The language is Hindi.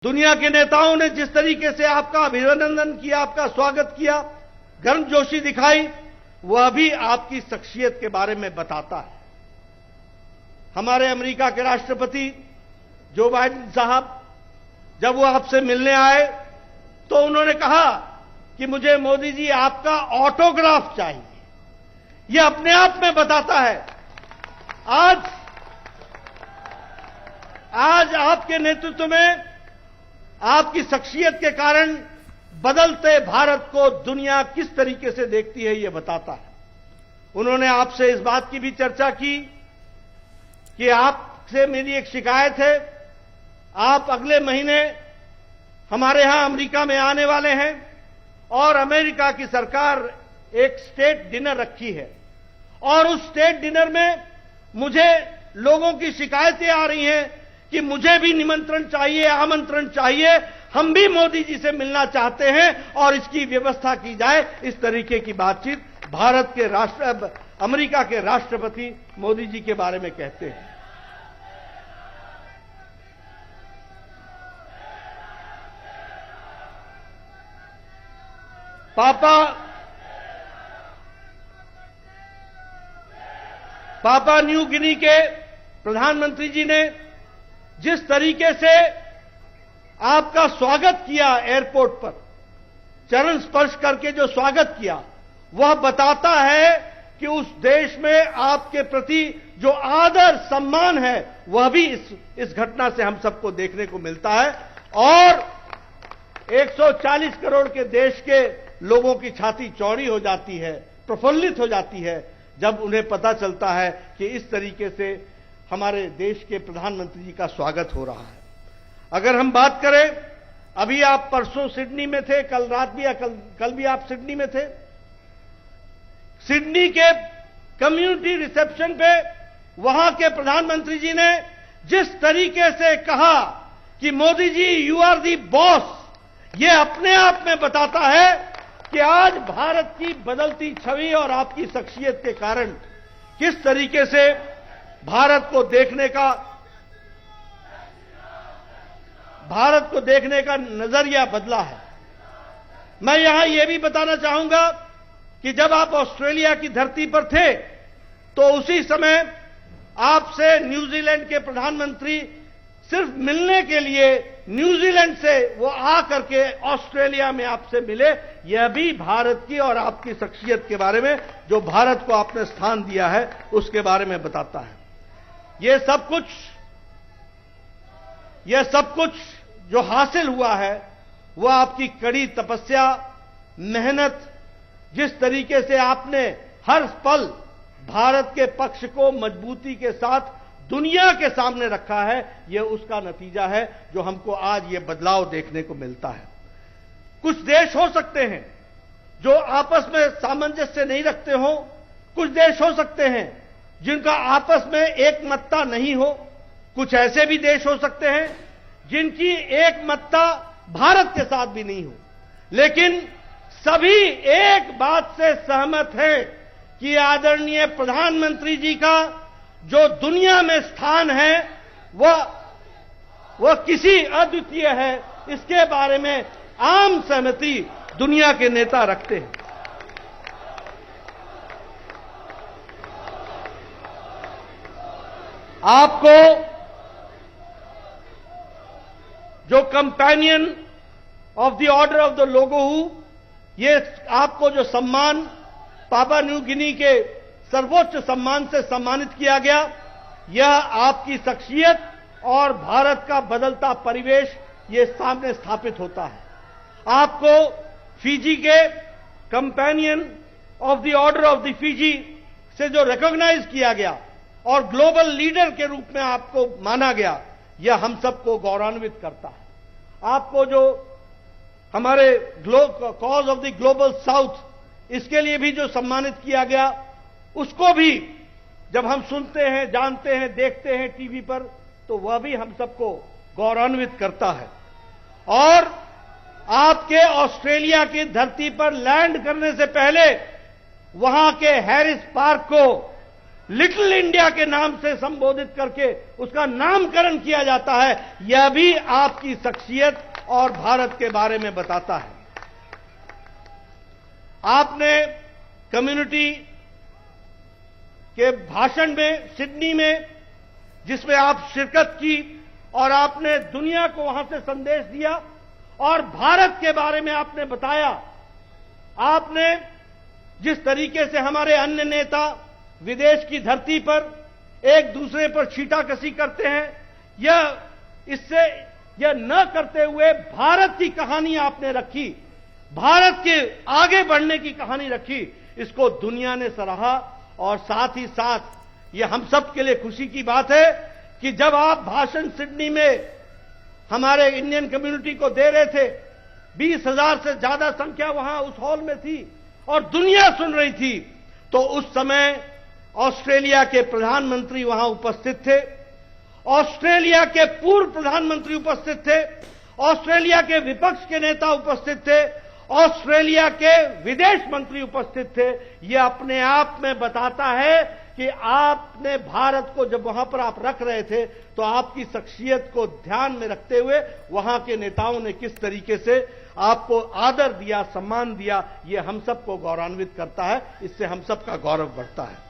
दुनिया के नेताओं ने जिस तरीके से आपका अभिनंदन किया, आपका स्वागत किया, गर्मजोशी दिखाई, वह भी आपकी शख्सियत के बारे में बताता है। हमारे अमेरिका के राष्ट्रपति जो बाइडेन साहब जब वो आपसे मिलने आए तो उन्होंने कहा कि मुझे मोदी जी आपका ऑटोग्राफ चाहिए। यह अपने आप में बताता है आज आपके नेतृत्व में, आपकी शख्सियत के कारण बदलते भारत को दुनिया किस तरीके से देखती है, यह बताता है। उन्होंने आपसे इस बात की भी चर्चा की कि आपसे मेरी एक शिकायत है, आप अगले महीने हमारे यहां अमेरिका में आने वाले हैं और अमेरिका की सरकार एक स्टेट डिनर रखी है और उस स्टेट डिनर में मुझे लोगों की शिकायतें आ रही हैं कि मुझे भी निमंत्रण चाहिए, आमंत्रण चाहिए, हम भी मोदी जी से मिलना चाहते हैं और इसकी व्यवस्था की जाए। इस तरीके की बातचीत अमेरिका के राष्ट्रपति मोदी जी के बारे में कहते हैं। पापा न्यू गिनी के प्रधानमंत्री जी ने जिस तरीके से आपका स्वागत किया एयरपोर्ट पर, चरण स्पर्श करके जो स्वागत किया, वह बताता है कि उस देश में आपके प्रति जो आदर सम्मान है वह भी इस घटना से हम सबको देखने को मिलता है। और 140 करोड़ के देश के लोगों की छाती चौड़ी हो जाती है, प्रफुल्लित हो जाती है जब उन्हें पता चलता है कि इस तरीके से हमारे देश के प्रधानमंत्री जी का स्वागत हो रहा है। अगर हम बात करें, अभी आप परसों सिडनी में थे, कल रात भी या कल भी आप सिडनी में थे। सिडनी के कम्युनिटी रिसेप्शन पे वहां के प्रधानमंत्री जी ने जिस तरीके से कहा कि Modi ji you are the boss, ये अपने आप में बताता है कि आज भारत की बदलती छवि और आपकी शख्सियत के कारण किस तरीके से भारत को देखने का नजरिया बदला है। मैं यहां यह भी बताना चाहूंगा कि जब आप ऑस्ट्रेलिया की धरती पर थे तो उसी समय आपसे न्यूजीलैंड के प्रधानमंत्री सिर्फ मिलने के लिए न्यूजीलैंड से वो आ करके ऑस्ट्रेलिया में आपसे मिले। यह भी भारत की और आपकी शख्सियत के बारे में, जो भारत को आपने स्थान दिया है, उसके बारे में बताता है। यह सब कुछ जो हासिल हुआ है वह आपकी कड़ी तपस्या, मेहनत, जिस तरीके से आपने हर पल भारत के पक्ष को मजबूती के साथ दुनिया के सामने रखा है, यह उसका नतीजा है जो हमको आज यह बदलाव देखने को मिलता है। कुछ देश हो सकते हैं जो आपस में सामंजस्य नहीं रखते हो, कुछ देश हो सकते हैं जिनका आपस में एकमतता नहीं हो, कुछ ऐसे भी देश हो सकते हैं जिनकी एकमतता भारत के साथ भी नहीं हो, लेकिन सभी एक बात से सहमत हैं कि आदरणीय प्रधानमंत्री जी का जो दुनिया में स्थान है वह किसी अद्वितीय है। इसके बारे में आम सहमति दुनिया के नेता रखते हैं। आपको जो companion of the order of the लोगोहू, ये आपको जो सम्मान पापा न्यू गिनी के सर्वोच्च सम्मान से सम्मानित किया गया, यह आपकी शख्सियत और भारत का बदलता परिवेश ये सामने स्थापित होता है। आपको फिजी के companion of the order of the Fiji से जो रिकॉग्नाइज किया गया और ग्लोबल लीडर के रूप में आपको माना गया, यह हम सबको गौरवान्वित करता है। आपको जो हमारे cause of the global south, इसके लिए भी जो सम्मानित किया गया, उसको भी जब हम सुनते हैं, जानते हैं, देखते हैं टीवी पर, तो वह भी हम सबको गौरवान्वित करता है। और आपके ऑस्ट्रेलिया की धरती पर लैंड करने से पहले वहां के हैरिस पार्क को लिटिल इंडिया के नाम से संबोधित करके उसका नामकरण किया जाता है, यह भी आपकी शख्सियत और भारत के बारे में बताता है। आपने कम्युनिटी के भाषण में सिडनी में, जिसमें आप शिरकत की और आपने दुनिया को वहां से संदेश दिया और भारत के बारे में आपने बताया। आपने जिस तरीके से हमारे अन्य नेता विदेश की धरती पर एक दूसरे पर छींटाकशी करते हैं, यह न करते हुए भारत की कहानी आपने रखी, भारत के आगे बढ़ने की कहानी रखी, इसको दुनिया ने सराहा। और साथ ही साथ यह हम सब के लिए खुशी की बात है कि जब आप भाषण सिडनी में हमारे इंडियन कम्युनिटी को दे रहे थे, 20,000 से ज्यादा संख्या वहां उस हॉल में थी और दुनिया सुन रही थी, तो उस समय ऑस्ट्रेलिया के प्रधानमंत्री वहां उपस्थित थे, ऑस्ट्रेलिया के पूर्व प्रधानमंत्री उपस्थित थे, ऑस्ट्रेलिया के विपक्ष के नेता उपस्थित थे, ऑस्ट्रेलिया के विदेश मंत्री उपस्थित थे। यह अपने आप में बताता है कि आपने भारत को जब वहां पर आप रख रहे थे तो आपकी शख्सियत को ध्यान में रखते हुए वहां के नेताओं ने किस तरीके से आपको आदर दिया, सम्मान दिया। यह हम सबको गौरवान्वित करता है, इससे हम सबका गौरव बढ़ता है।